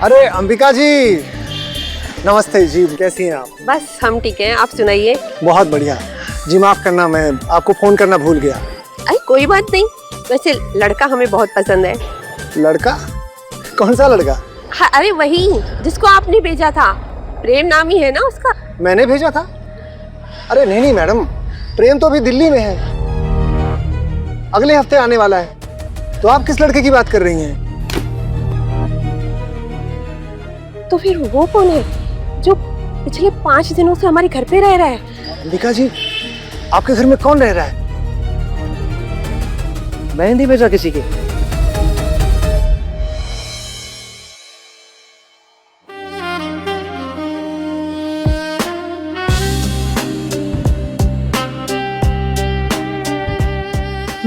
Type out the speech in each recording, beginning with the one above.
अरे अंबिका जी, नमस्ते जी, कैसी हैं आप? बस हम ठीक हैं, आप सुनाइए। बहुत बढ़िया जी। माफ करना, मैं आपको फोन करना भूल गया। अरे कोई बात नहीं, वैसे लड़का हमें बहुत पसंद है। लड़का? कौन सा लड़का? हाँ, अरे वही जिसको आपने भेजा था, प्रेम नाम ही है ना उसका। मैंने भेजा था? अरे नहीं नहीं मैडम, प्रेम तो अभी दिल्ली में है, अगले हफ्ते आने वाला है। तो आप किस लड़के की बात कर रही हैं? तो फिर वो कौन है जो पिछले 5 दिनों से हमारे घर पे रह रहा है? अंबिका जी, आपके घर में कौन रह रहा है? मैं नहीं भेजा किसी के।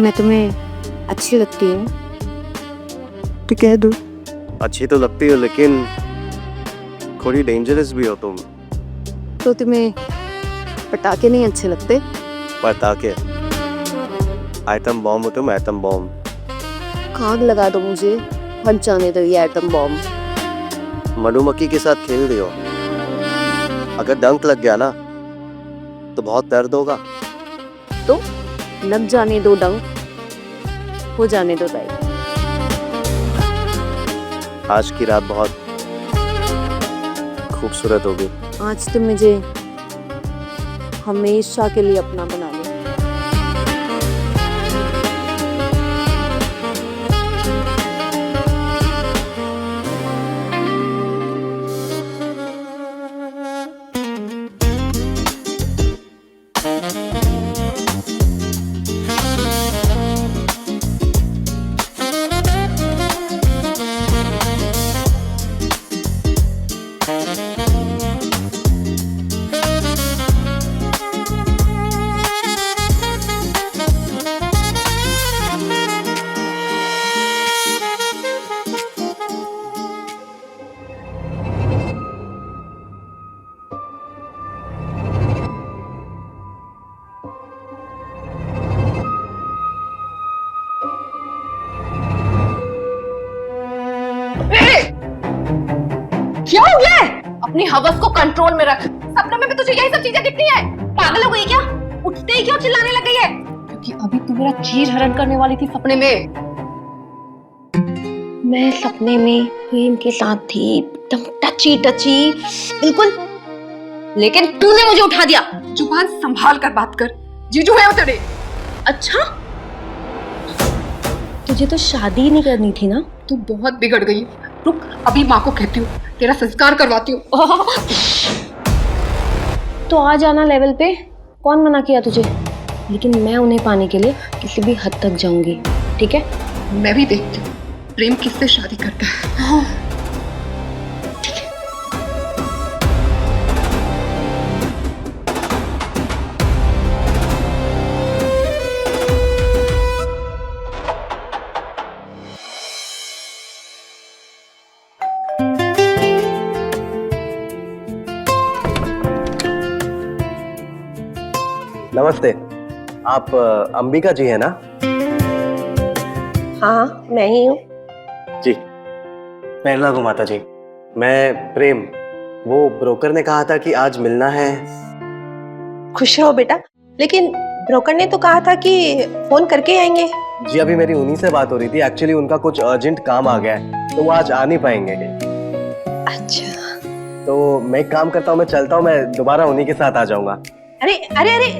मैं तुम्हें अच्छी लगती हूँ तो कह दो। अच्छी तो लगती हो लेकिन थोड़ी डेंजरस भी हो तुम। तो तुम्हें पटाखे नहीं अच्छे लगते? पटाखे? आइटम बॉम्ब हो तुम, आइटम बॉम्ब। आग लगा दो मुझे, फट जाने दो ये एटम बॉम्ब। मधुमक्खी के साथ खेल रही हो, अगर डंक लग गया ना तो बहुत दर्द होगा। तो लग जाने दो डंक, हो जाने दो टाइम। आज की रात बहुत खूबसूरत होगी। आज तुम मुझे हमेशा के लिए अपना बना लो। क्या हो गया है? अपनी हवस को कंट्रोल में रख। सपने में भी तुझे यही सब चीजें दिखती है? पागल हो गई क्या? उठते ही क्यों चिल्लाने लग गई है? क्योंकि अभी तू मेरा चीर हरण करने वाली थी सपने में। मैं सपने में प्रेम के साथ थी, एकदम टची टची बिल्कुल, लेकिन तूने मुझे उठा दिया। जुबान संभाल कर बात कर, जीजू है वो तेरे। अच्छा, तुझे तो शादी नहीं करनी थी ना? तू बहुत बिगड़ गई। रुक, अभी माँ को कहती हूँ, तेरा संस्कार करवाती हूँ। तो आ जाना लेवल पे, कौन मना किया तुझे? लेकिन मैं उन्हें पाने के लिए किसी भी हद तक जाऊंगी, ठीक है? मैं भी देखती हूँ प्रेम किससे शादी करता है। नमस्ते, आप अंबिका जी है ना? हाँ, मैं ही हूँ। जी, पहला को माता जी, मैं प्रेम। वो ब्रोकर ने कहा था कि आज मिलना है। खुश रहो बेटा, लेकिन ब्रोकर ने तो कहा था कि फोन करके आएंगे। जी अभी मेरी उन्हीं से बात हो रही थी, एक्चुअली उनका कुछ अर्जेंट काम आ गया है तो वो आज आ नहीं पाएंगे। अच्छा, तो मैं एक काम करता हूँ, मैं चलता हूँ, मैं दोबारा उन्हीं के साथ आ जाऊंगा। अरे अरे अरे,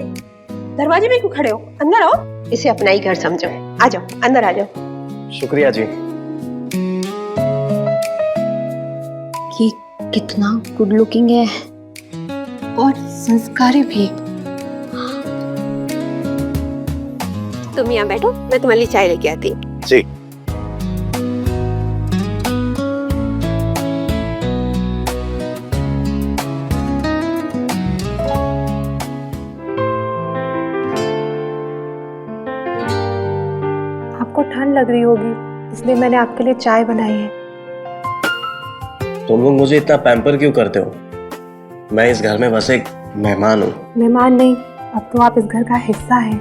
दरवाजे में क्यों खड़े हो? अंदर आओ, इसे अपना ही घर समझो। आ जाओ, अंदर आ जाओ। शुक्रिया जी। ये कितना गुड लुकिंग है और संस्कारी भी। तुम यहाँ बैठो, मैं तुम्हारे लिए चाय लेके आती। जी। आपको ठंड लग रही होगी, इसलिए मैंने आपके लिए चाय बनाई है। तुम लोग मुझे इतना पैम्पर क्यों करते हो? मैं इस घर में बस एक मेहमान हूँ। मेहमान नहीं, अब तो आप इस घर का हिस्सा हैं।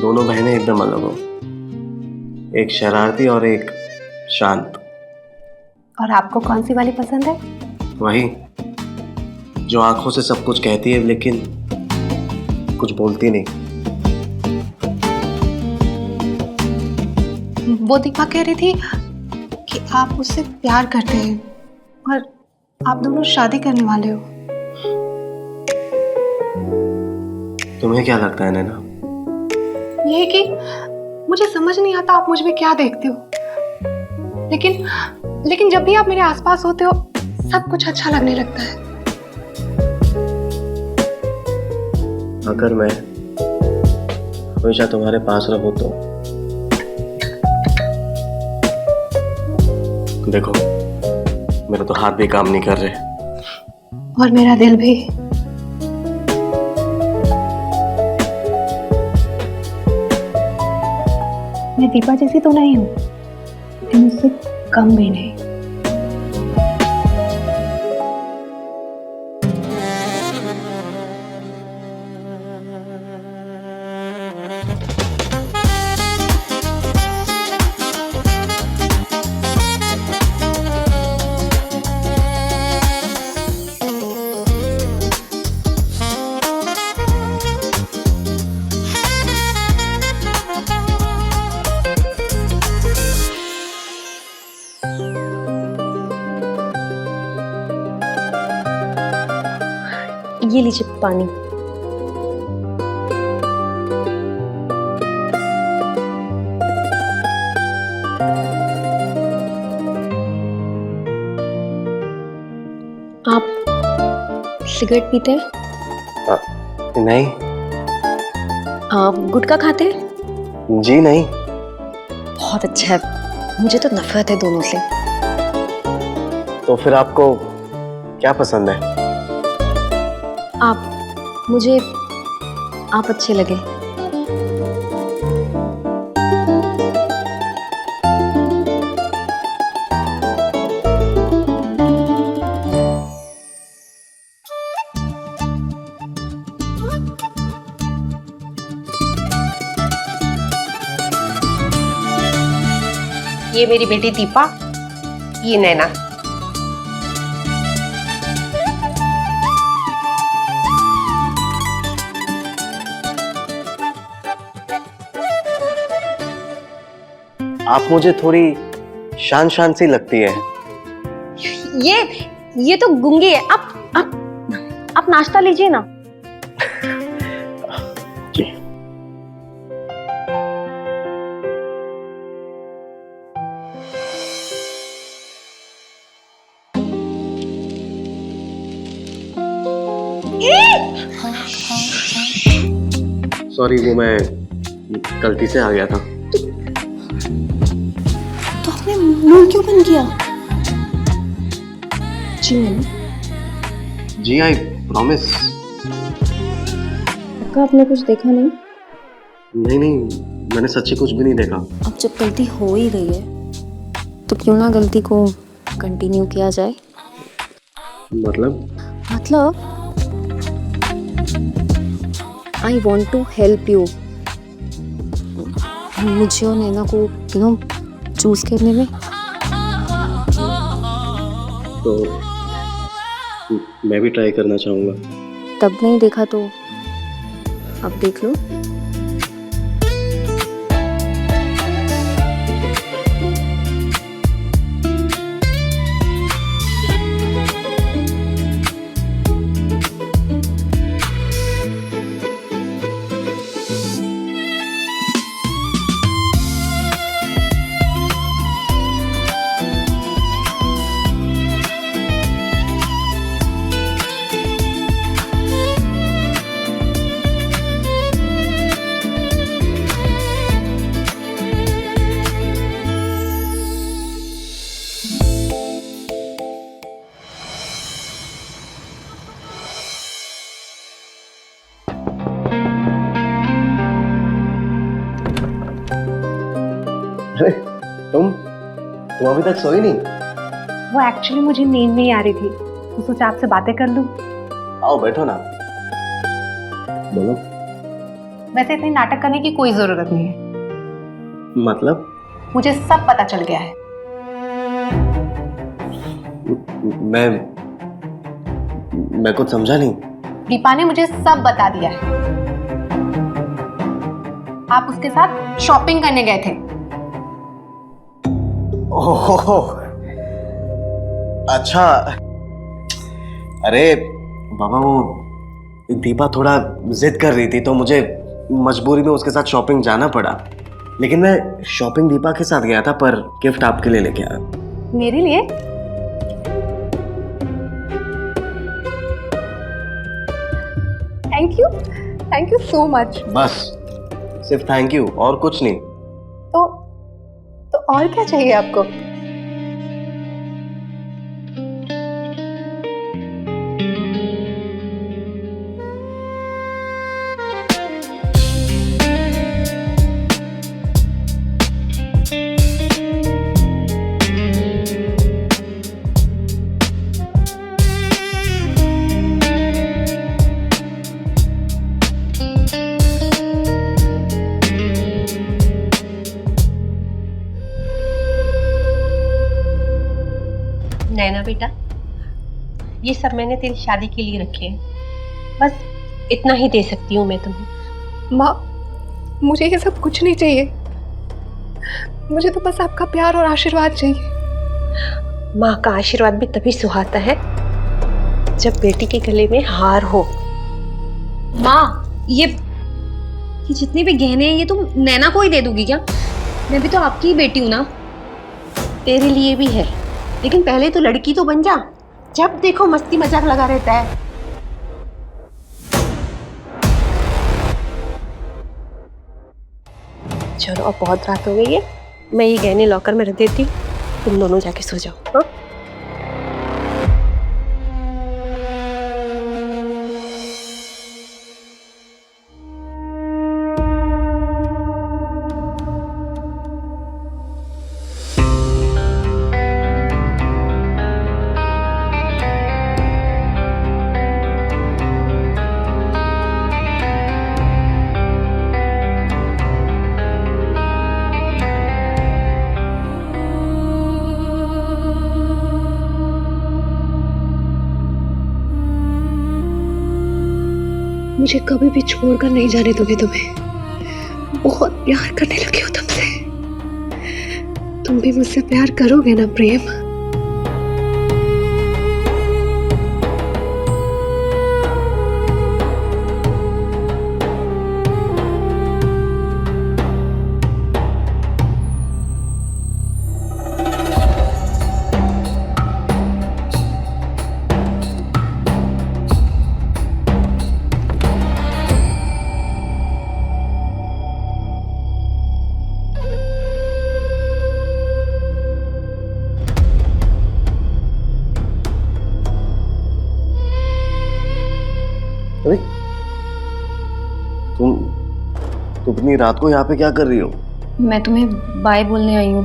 दोनों बहनें एकदम अलग हो, एक शरारती और एक शांत। और आपको कौन सी वाली पसंद है? वही जो आंखों से सब कुछ कहती है लेकिन कुछ बोलती नहीं। वो दीपा कह रही थी कि आप उससे प्यार करते हैं और आप दोनों शादी करने वाले हो। तुम्हें क्या लगता है नैना? ये कि मुझे समझ नहीं आता आप मुझ में क्या देखते हो, लेकिन जब भी आप मेरे आसपास होते हो सब कुछ अच्छा लगने लगता है। अगर मैं हमेशा तुम्हारे पास रहूं तो देखो, मेरे तो हाथ भी काम नहीं कर रहे और मेरा दिल भी। मैं दीपा जैसी तो नहीं हूँ, लेकिन उससे कम भी नहीं। ये लीजिए पानी। आप सिगरेट पीते हैं? नहीं। आप गुटखा खाते हैं? जी नहीं। बहुत अच्छा है, मुझे तो नफरत है दोनों से। तो फिर आपको क्या पसंद है? मुझे आप अच्छे लगे। ये मेरी बेटी दीपा, ये नैना। आप मुझे थोड़ी शान शान सी लगती है। ये तो गुंगी है। आप नाश्ता लीजिए ना। जी। सॉरी, वो मैं गलती से आ गया था। तो आपने मुंह क्यों बंद किया? जी मैंने। जी, आई प्रॉमिस। आपने कुछ देखा नहीं? नहीं, मैंने सच्ची कुछ भी नहीं देखा। अब जब गलती हो ही गई है तो क्यों ना गलती को कंटिन्यू किया जाए। मतलब I want to help you. मुझे और नैना को चूज करने में। तो मैं भी ट्राई करना चाहूँगा। तब नहीं देखा तो अब देख लो। अरे तुम अभी तक सोई नहीं? वो एक्चुअली मुझे नींद नहीं आ रही थी तो सोचा आपसे बातें कर लूं। आओ बैठो ना। बोलो। वैसे इतनी नाटक करने की कोई जरूरत नहीं है। मतलब? मुझे सब पता चल गया है। मैं कुछ समझा नहीं। दीपा ने मुझे सब बता दिया है। आप उसके साथ शॉपिंग करने गए थे। ओह, अच्छा। अरे बाबा, वो दीपा थोड़ा जिद कर रही थी तो मुझे मजबूरी में उसके साथ शॉपिंग जाना पड़ा। लेकिन मैं शॉपिंग दीपा के साथ गया था, पर गिफ्ट आपके लिए लेके आया। मेरे लिए? Thank you so much. बस सिर्फ थैंक यू और कुछ नहीं। तो और क्या चाहिए आपको? नैना बेटा, ये सब मैंने तेरी शादी के लिए रखे हैं। बस इतना ही दे सकती हूँ मैं तुम्हें। माँ, मुझे ये सब कुछ नहीं चाहिए। मुझे तो बस आपका प्यार और आशीर्वाद चाहिए। माँ का आशीर्वाद भी तभी सुहाता है जब बेटी के गले में हार हो। माँ, ये जितने भी गहने हैं ये तुम नैना को ही दे दोगी क्या? मैं भी तो आपकी ही बेटी हूँ ना। तेरे लिए भी है, लेकिन पहले तो लड़की तो बन जा। जब देखो मस्ती मजाक लगा रहता है। चलो अब बहुत रात हो गई है, मैं ये गहने लॉकर में रख देती हूँ, तुम दोनों जाके सो जाओ। हाँ? मुझे कभी भी छोड़कर नहीं जाने दोगे तुम्हें। बहुत प्यार करने लगे हो तुमसे। तुम भी मुझसे प्यार करोगे ना प्रेम? अरे तुम इतनी रात को यहाँ पे क्या कर रही हो? मैं तुम्हें बाय बोलने आई हूँ।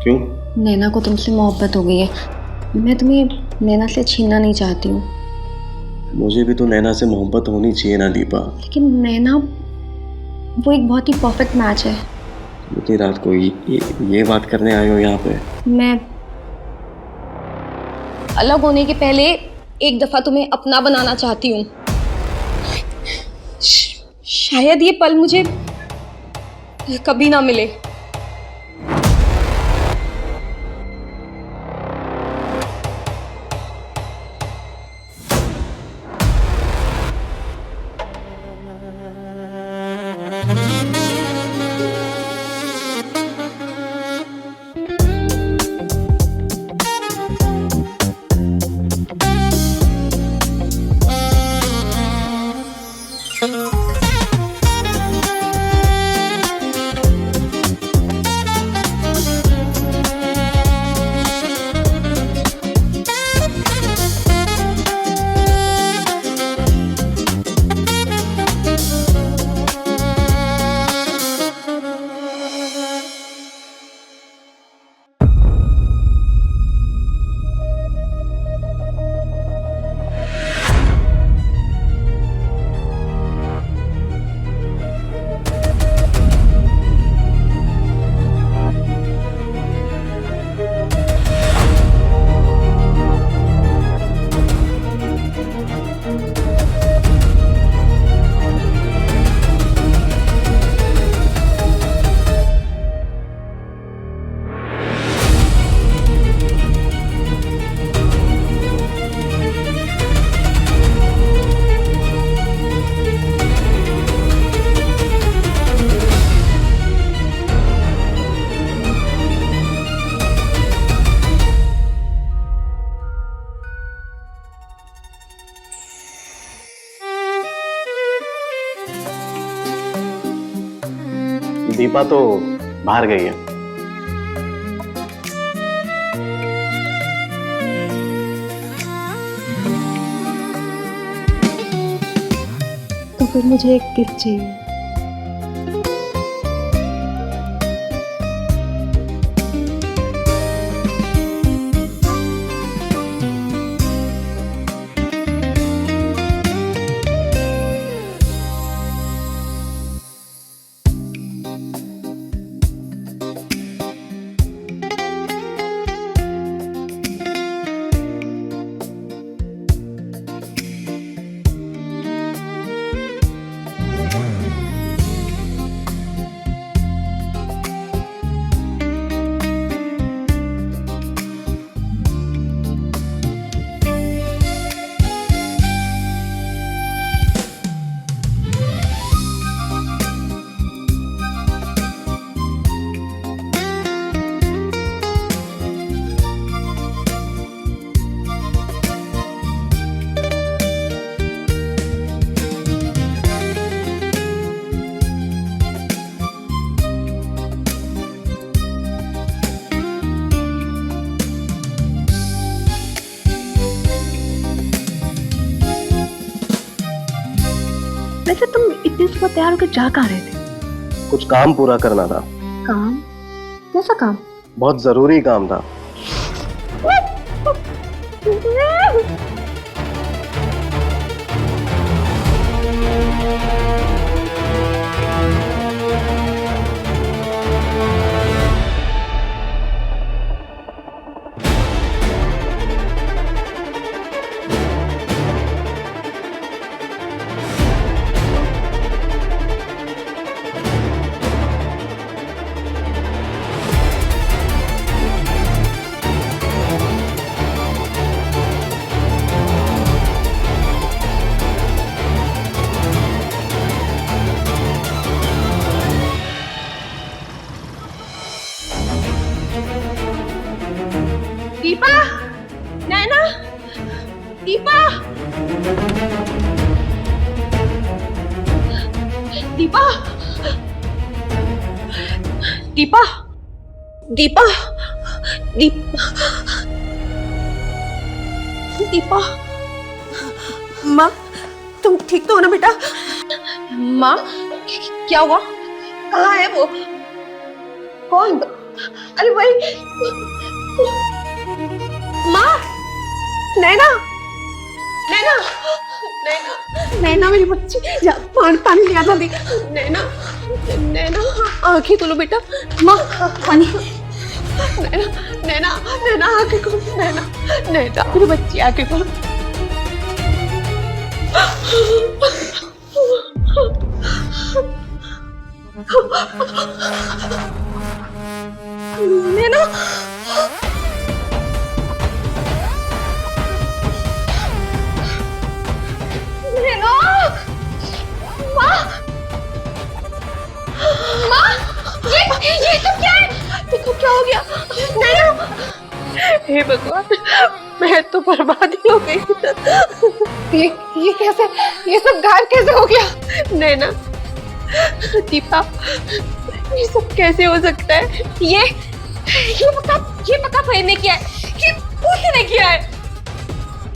क्यों? नैना को तुमसे मोहब्बत हो गई है। मैं तुम्हें नैना से छीनना नहीं चाहती हूँ। मुझे भी तो नैना से मोहब्बत होनी चाहिए ना दीपा। लेकिन नैना वो एक बहुत ही परफेक्ट मैच है। इतनी रात को ये बात करने आए हो यहाँ पे? मैं अलग होने के पहले एक दफा तुम्हें अपना बनाना चाहती हूँ। शायद ये पल मुझे कभी ना मिले। दीपा तो बाहर गई है। तो फिर मुझे एक गिफ्ट चाहिए। वैसे तुम इतने सुबह तैयार होकर जा कहाँ रहे थे? कुछ काम पूरा करना था। काम? कैसा काम? बहुत जरूरी काम था। दीपा, नैना, दीपा, दीपा, दीपा, दीपा, दीपा, माँ, तुम ठीक तो हो ना बेटा? माँ, क्या हुआ? कहाँ है वो? कौन? अरे वही माँ, नैना, नैना, नैना, नैना मेरी बच्ची, जा पानी लिया जल्दी। नैना, नैना, आंखें खोलो बेटा। माँ, पानी। नैना, नैना, नैना, आंखें खोलो। नैना, नैना मेरी बच्ची, आंखें खोलो। नैना, नैना, माँ, माँ, ये सब क्या है? देखो क्या हो गया? नैना, हे भगवान, मैं तो बर्बाद ही हो गई। ये कैसे, ये सब गायब कैसे हो गया? नैना, दीपा, ये सब कैसे हो सकता है? ये पक्का प्रेम ने किया है। ये उसने किया है।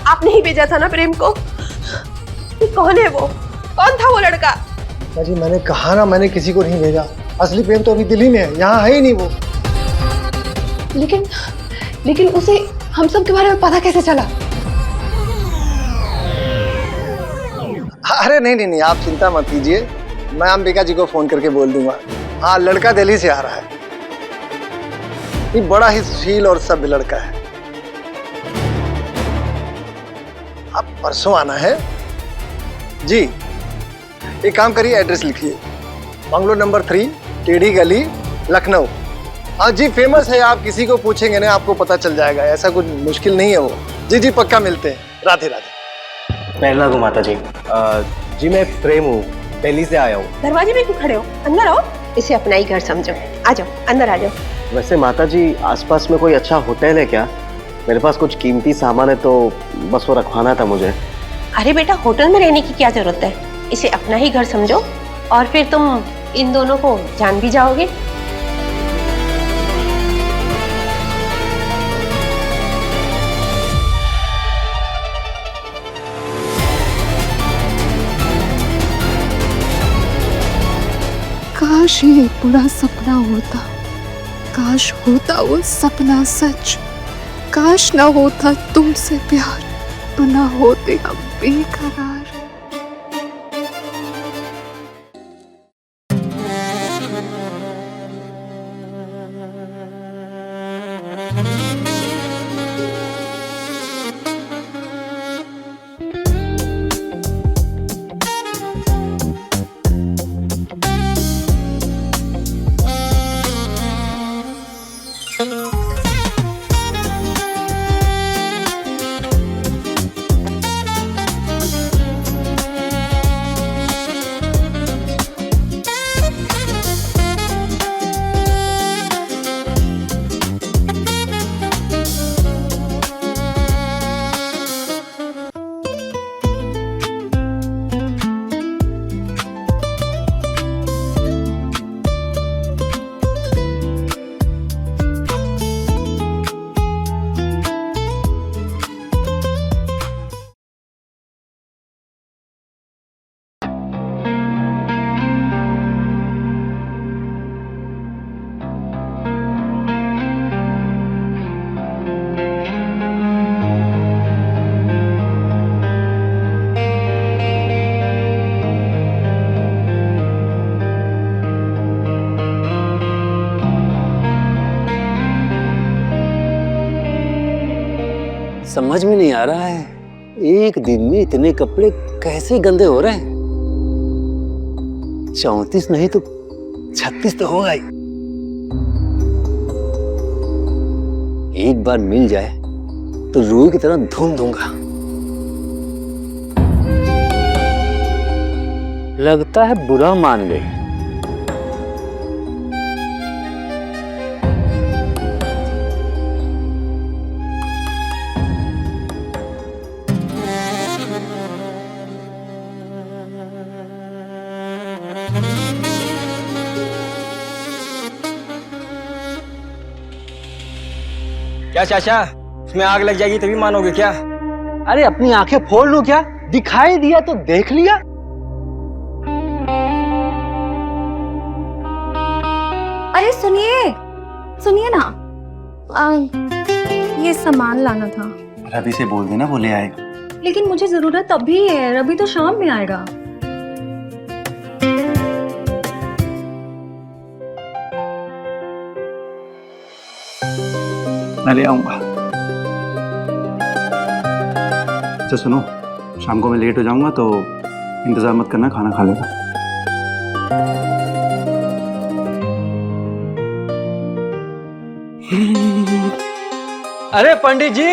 आपने ही भेजा था ना प्रेम को? ये कौन है वो? कौन था वो लड़का? जी मैंने कहा ना, मैंने किसी को नहीं भेजा। असली प्रेम तो अभी दिल्ली में है, यहाँ है ही नहीं वो। लेकिन उसे हम सब के बारे में पता कैसे चला? अरे नहीं, आप चिंता मत कीजिए, मैं अंबिका जी को फोन करके बोल दूंगा। हाँ, लड़का दिल्ली से आ रहा है। ये बड़ा ही सुशील और सभ्य लड़का है। आप परसों आना है जी। एक काम करिए, एड्रेस लिखिए, बंगलो नंबर 3, टेढ़ी गली, लखनऊ। हाँ जी, फेमस है, आप किसी को पूछेंगे ना आपको पता चल जाएगा, ऐसा कुछ मुश्किल नहीं है वो। जी पक्का मिलते हैं। राधे राधे। पहला को माता जी। जी मैं प्रेम हूँ, दिल्ली से आया हूँ। दरवाजे में क्यों खड़े हो? अंदर आओ, इसे अपना ही घर समझो। आ जाओ, अंदर आ जाओ। वैसे माता जी, आसपास में कोई अच्छा होटल है क्या? मेरे पास कुछ कीमती सामान है तो बस वो रखवाना था मुझे। अरे बेटा, होटल में रहने की क्या जरूरत है? इसे अपना ही घर समझो और फिर तुम इन दोनों को जान भी जाओगे। काश ये बुरा सपना होता, काश होता वो सपना सच, काश ना होता तुमसे प्यार, तो ना होते हम बेकरार। समझ में नहीं आ रहा है, एक दिन में इतने कपड़े कैसे गंदे हो रहे हैं। 34 नहीं तो 36 तो होगा ही। एक बार मिल जाए तो रूई की तरह धूम दूंगा। लगता है बुरा मान गई। क्या चाचा, इसमें आग लग जाएगी तभी मानोगे क्या? अरे अपनी आंखें फोड़ लूं क्या? दिखाई दिया तो देख लिया। अरे सुनिए सुनिए ना, ये सामान लाना था। रवि से बोल देना, वो ले आएगा। लेकिन मुझे जरूरत अभी है, रवि तो शाम में आएगा। मैं ले आऊंगा। अच्छा सुनो, शाम को मैं लेट हो जाऊंगा तो इंतजार मत करना, खाना खा लेना। अरे पंडित जी,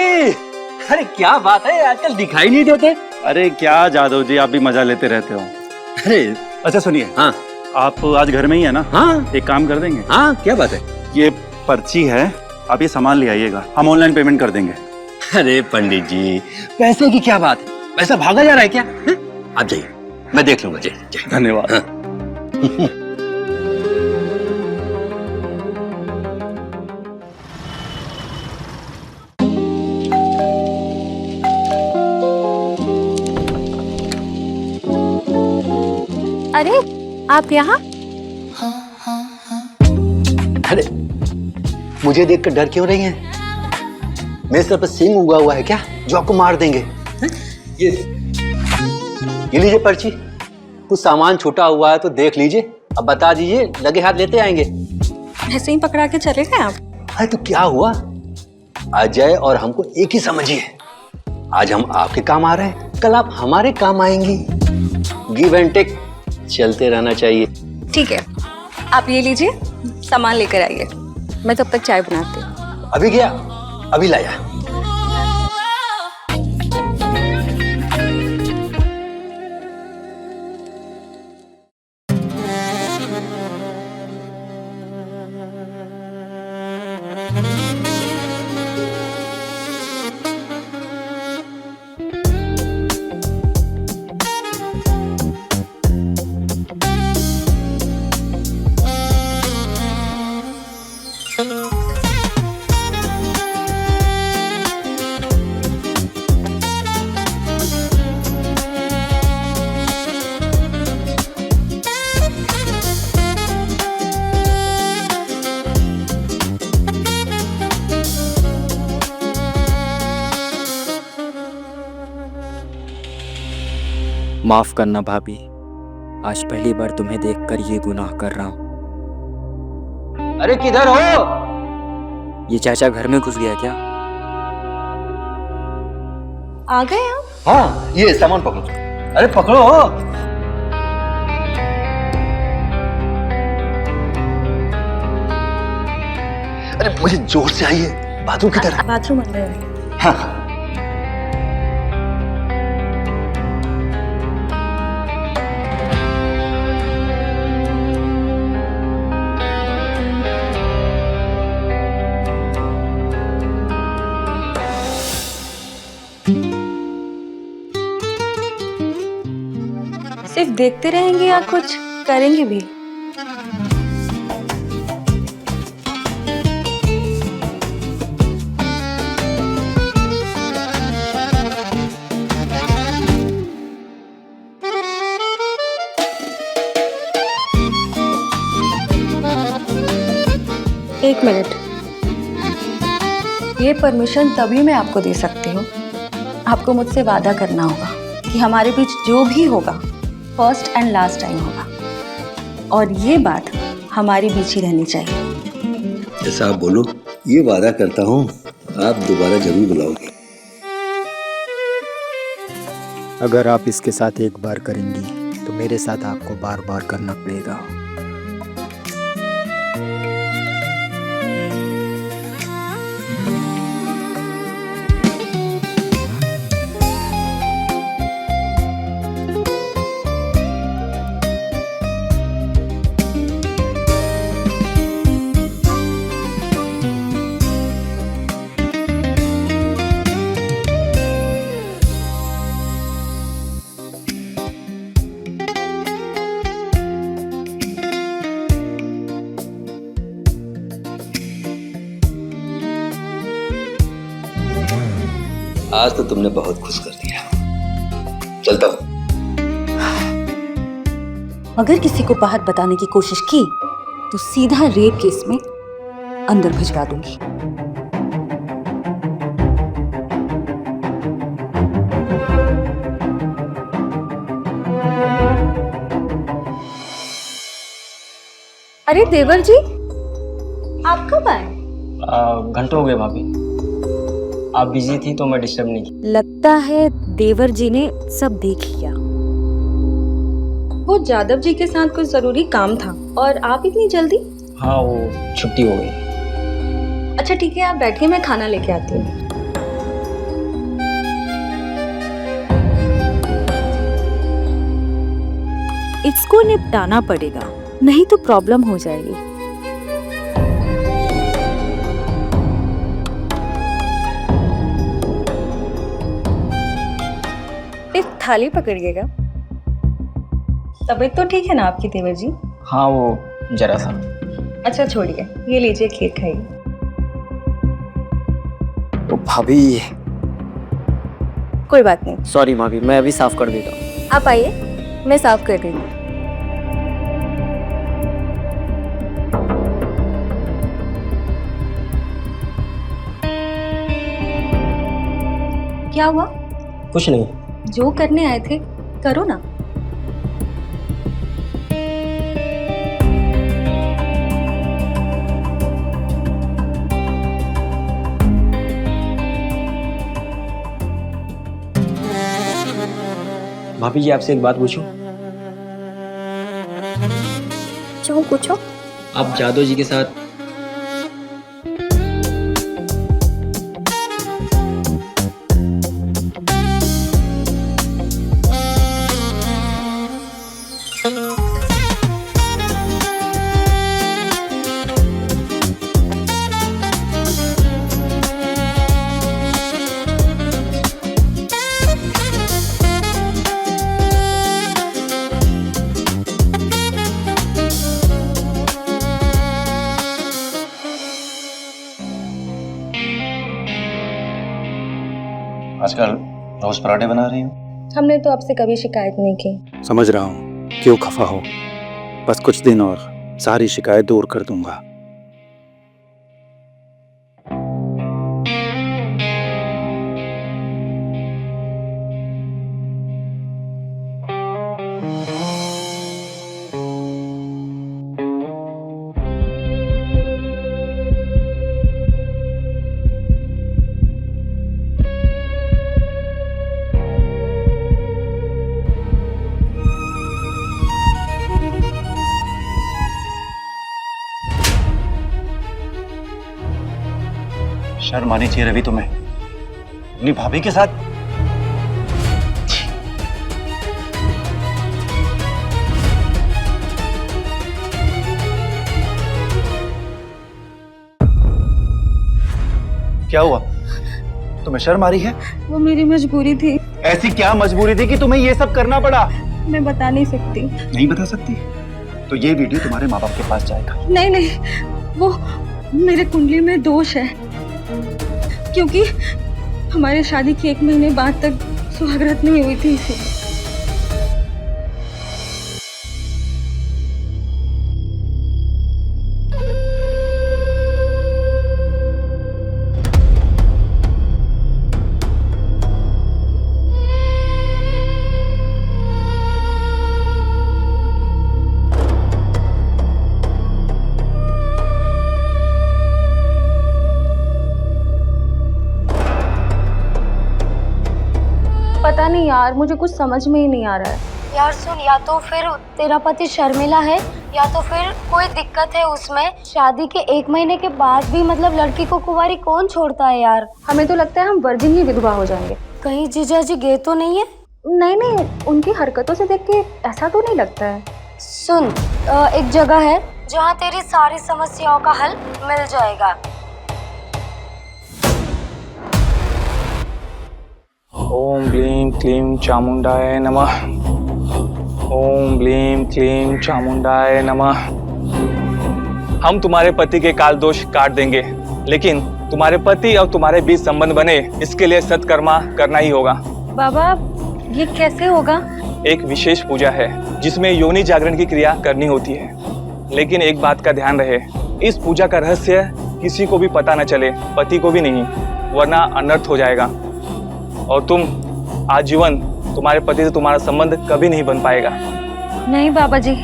अरे क्या बात है, आजकल दिखाई नहीं देते। अरे क्या जादव जी, आप भी मजा लेते रहते हो। अरे अच्छा सुनिए, हाँ आप आज घर में ही है ना? हाँ एक काम कर देंगे? हाँ, क्या बात है? ये पर्ची है, आप ये सामान ले आइएगा, हम ऑनलाइन पेमेंट कर देंगे। अरे पंडित जी, पैसे की क्या बात है? पैसा भागा जा रहा है क्या? आप जाइए, मैं देख लूंगा। जय धन्यवाद। हाँ। अरे आप यहाँ? अरे मुझे देखकर डर क्यों रही हैं? मेरे सर पर सिंह उगा हुआ है क्या जो आपको मार देंगे? ये लीजिए पर्ची, कुछ सामान छूटा हुआ है तो देख लीजिए, अब बता दीजिए, लगे हाथ लेते आएंगे। ऐसे ही पकड़ा के चले गए आप? अरे तो क्या हुआ, अजय और हमको एक ही समझिए। आज हम आपके काम आ रहे हैं, कल आप हमारे काम आएंगी। गिव एंड टेक चलते रहना चाहिए। ठीक है, आप ये लीजिए, सामान लेकर आइए, मैं तब तक चाय बनाती हूँ। अभी गया, अभी लाया। माफ करना भाभी, आज पहली बार तुम्हें देखकर ये गुनाह कर रहा हूँ। अरे किधर हो? ये चाचा घर में घुस गया क्या? आ गए आप? हाँ, ये सामान पकड़ो। अरे पकड़ो। अरे मुझे जोर से आइए। बाथरूम किधर है? बाथरूम अंदर है। हाँ। सिर्फ देखते रहेंगे या कुछ करेंगे भी? एक मिनट, ये परमिशन तभी मैं आपको दे सकती हूँ। आपको मुझसे वादा करना होगा कि हमारे बीच जो भी होगा फर्स्ट एंड लास्ट टाइम होगा, और ये बात हमारे बीच ही रहनी चाहिए। जैसा आप बोलो, ये वादा करता हूँ आप दोबारा जरूर बुलाओगे। अगर आप इसके साथ एक बार करेंगी तो मेरे साथ आपको बार बार करना पड़ेगा। आज तो तुमने बहुत खुश कर दिया। चलता हूँ। अगर किसी को बाहर बताने की कोशिश की तो सीधा रेप केस में अंदर भिजवा दूंगी। अरे देवर जी, आप कब आए? घंटों हो गए भाभी, आप बिजी थी तो मैं डिस्टर्ब नहीं की। लगता है देवर जी ने सब देख लिया। वो जादव जी के साथ कुछ जरूरी काम था, और आप इतनी जल्दी? हाँ, वो छुट्टी हो गई। अच्छा ठीक है, आप बैठिए, मैं खाना लेके आती हूँ। इसको निपटाना पड़ेगा, नहीं तो प्रॉब्लम हो जाएगी। थाली पकड़िएगा। तबीयत तो ठीक है ना आपकी देवर जी? हाँ, वो जरा सा। अच्छा छोड़िए, ये लीजिए खीर खाइए। तो भाभी, कोई बात नहीं। सॉरी भाभी, मैं अभी साफ कर देता हूँ। आप आइए, मैं साफ कर रही हूँ। क्या हुआ? कुछ नहीं। जो करने आए थे करो ना। भाभी जी, आपसे एक बात पूछूं? क्यों, पूछो। आप जादव जी के साथ आजकल रोज पराठे बना रही हो? हमने तो आपसे कभी शिकायत नहीं की। समझ रहा हूँ, क्यों खफा हो। बस कुछ दिन और सारी शिकायत दूर कर दूंगा। शर्म आनी चाहिए रवि तुम्हें, अपनी भाभी के साथ। क्या हुआ? तुम्हें शर्म आ रही है? वो मेरी मजबूरी थी। ऐसी क्या मजबूरी थी कि तुम्हें ये सब करना पड़ा? मैं बता नहीं सकती। नहीं बता सकती? तो ये वीडियो तुम्हारे माँ बाप के पास जाएगा। नहीं नहीं, वो मेरे कुंडली में दोष है, क्योंकि हमारे शादी के 1 महीने बाद तक सुहागरात नहीं हुई थी इसे। पता नहीं यार, मुझे कुछ समझ में ही नहीं आ रहा है। यार सुन, या तो फिर तेरा पति शर्मिला है या तो फिर कोई दिक्कत है उसमें। शादी के 1 महीने के बाद भी मतलब लड़की को कुंवारी कौन छोड़ता है यार। हमें तो लगता है हम वर्जिन ही विधवा हो जाएंगे। कहीं जीजा जी गए तो नहीं है? नहीं नहीं, उनकी हरकतों से देख के ऐसा तो नहीं लगता है। सुन, एक जगह है जहाँ तेरी सारी समस्याओं का हल मिल जाएगा। ओम ब्लीं क्लीं चामुंडाय नमः। ओम ब्लीं क्लीं चामुंडाय नमः। हम तुम्हारे पति के काल दोष काट देंगे, लेकिन तुम्हारे पति और तुम्हारे बीच संबंध बने, इसके लिए सत्कर्मा करना ही होगा। बाबा, ये कैसे होगा? एक विशेष पूजा है जिसमें योनि जागरण की क्रिया करनी होती है, लेकिन एक बात का ध्यान रहे, इस पूजा का रहस्य किसी को भी पता न चले, पति को भी नहीं, वरना अनर्थ हो जाएगा और तुम आजीवन तुम्हारे पति से तुम्हारा संबंध कभी नहीं बन पाएगा। नहीं बाबा जी,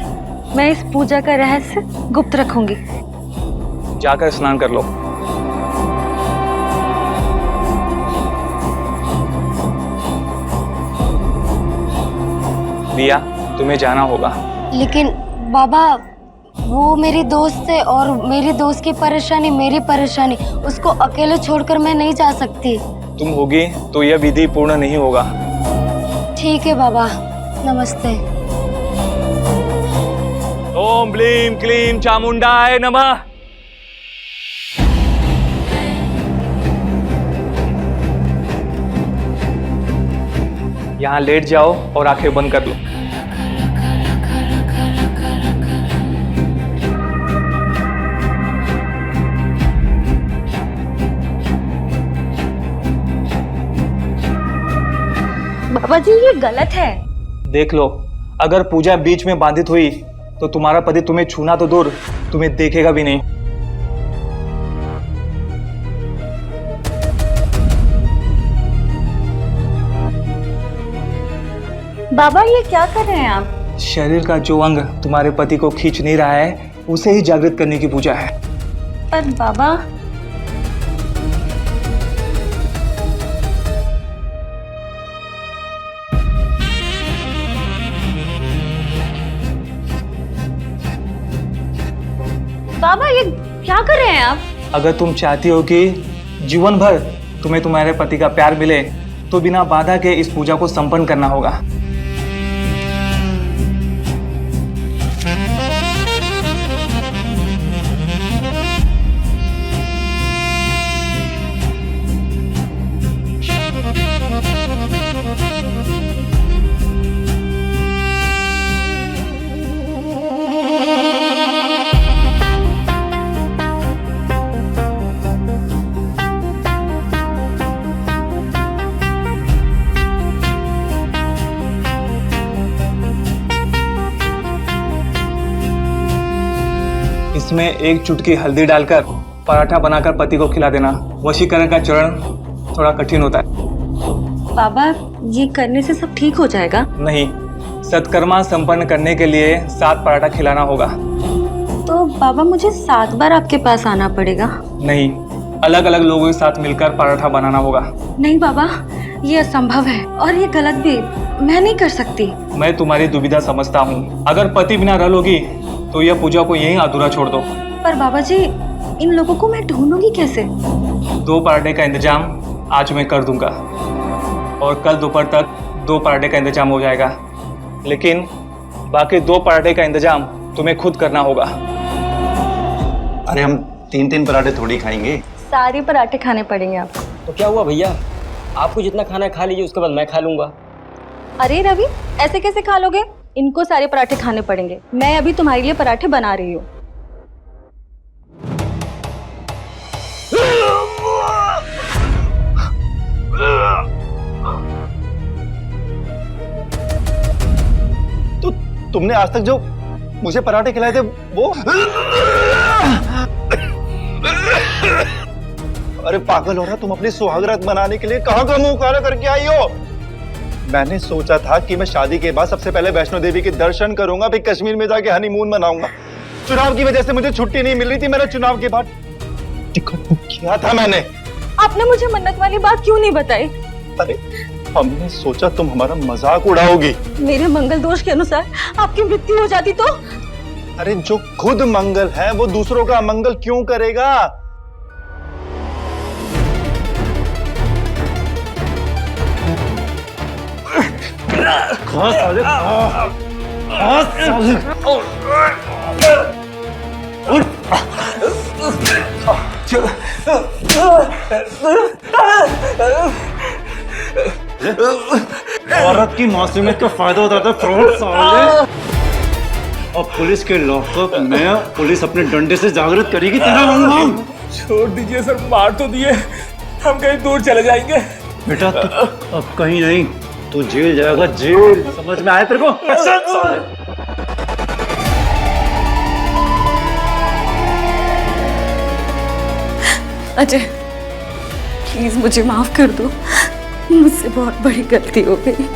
मैं इस पूजा का रहस्य गुप्त रखूंगी। जाकर स्नान कर लो। दिया, तुम्हें जाना होगा। लेकिन बाबा, वो मेरी दोस्त है और मेरी दोस्त की परेशानी मेरी परेशानी, उसको अकेले छोड़कर मैं नहीं जा सकती। तुम होगी तो यह विधि पूर्ण नहीं होगा। ठीक है बाबा, नमस्ते। ओम ब्लीं क्लीं चामुंडाय नमः। यहाँ लेट जाओ और आंखें बंद कर लो। बाबा जी, ये गलत है। देख लो, अगर पूजा बीच में बाधित हुई तो तुम्हारा पति तुम्हें छूना तो दूर, तुम्हें देखेगा भी नहीं। बाबा, ये क्या कर रहे हैं आप? शरीर का जो अंग तुम्हारे पति को खींच नहीं रहा है, उसे ही जागृत करने की पूजा है। पर बाबा, बाबा ये क्या कर रहे हैं आप? अगर तुम चाहती हो कि जीवन भर तुम्हें तुम्हारे पति का प्यार मिले, तो बिना बाधा के इस पूजा को संपन्न करना होगा। इसमें 1 चुटकी हल्दी डालकर पराठा बनाकर पति को खिला देना। वशीकरण का चरण थोड़ा कठिन होता है। बाबा, ये करने से सब ठीक हो जाएगा? नहीं, सत्कर्मा संपन्न करने के लिए 7 पराठा खिलाना होगा। तो बाबा, मुझे 7 बार आपके पास आना पड़ेगा? नहीं, अलग अलग लोगों के साथ मिलकर पराठा बनाना होगा। नहीं बाबा, ये असंभव है और ये गलत भी, मैं नहीं कर सकती। मैं तुम्हारी दुविधा समझता हूँ। अगर पति बिना रह लोगी तो यह पूजा को यहीं अधूरा छोड़ दो। पर बाबा जी, इन लोगों को मैं ढूंढूंगी कैसे? 2 पराठे का इंतजाम आज मैं कर दूंगा और कल दोपहर तक 2 पराठे का इंतजाम हो जाएगा, लेकिन बाकी 2 पराठे का इंतजाम तुम्हें खुद करना होगा। अरे हम 3-3 पराठे थोड़ी खाएंगे। सारे पराठे खाने पड़ेंगे आपको। तो क्या हुआ भैया, आपको जितना खाना है खा लीजिए, उसके बाद मैं खा लूंगा। अरे रवि, ऐसे कैसे खा लोगे? इनको सारे पराठे खाने पड़ेंगे। मैं अभी तुम्हारे लिए पराठे बना रही हूँ। तो तुमने आज तक जो मुझे पराठे खिलाए थे वो? अरे पागल हो रहा, तुम अपनी सुहागरात मनाने के लिए कहाँ का मुंह काला करके आई हो? मैंने सोचा था कि मैं शादी के बाद सबसे पहले वैष्णो देवी के दर्शन करूंगा, फिर कश्मीर में जाके हनीमून मनाऊंगा। चुनाव की वजह से मुझे छुट्टी नहीं मिल रही थी। मेरा चुनाव के बाद टिकट बुक किया था मैंने। आपने मुझे मन्नत वाली बात क्यों नहीं बताई? अरे हमने सोचा तुम हमारा मजाक उड़ाओगी। मेरे मंगल दोष के अनुसार आपकी मृत्यु हो जाती तो? अरे जो खुद मंगल है वो दूसरों का अमंगल क्यों करेगा? औरत की मासूमियत का फायदा उठाता है फ्रॉड साले। अब पुलिस के लॉकअप में पुलिस अपने डंडे से जागृत करेगी तेरा रंग। छोड़ दीजिए सर, मार तो दिए, हम कहीं दूर चले जाएंगे। बेटा तू अब कहीं नहीं, तू जेल जाएगा, जेल। समझ में आया तेरे को? अजय, प्लीज मुझे माफ कर दो, मुझसे बहुत बड़ी गलती हो गई।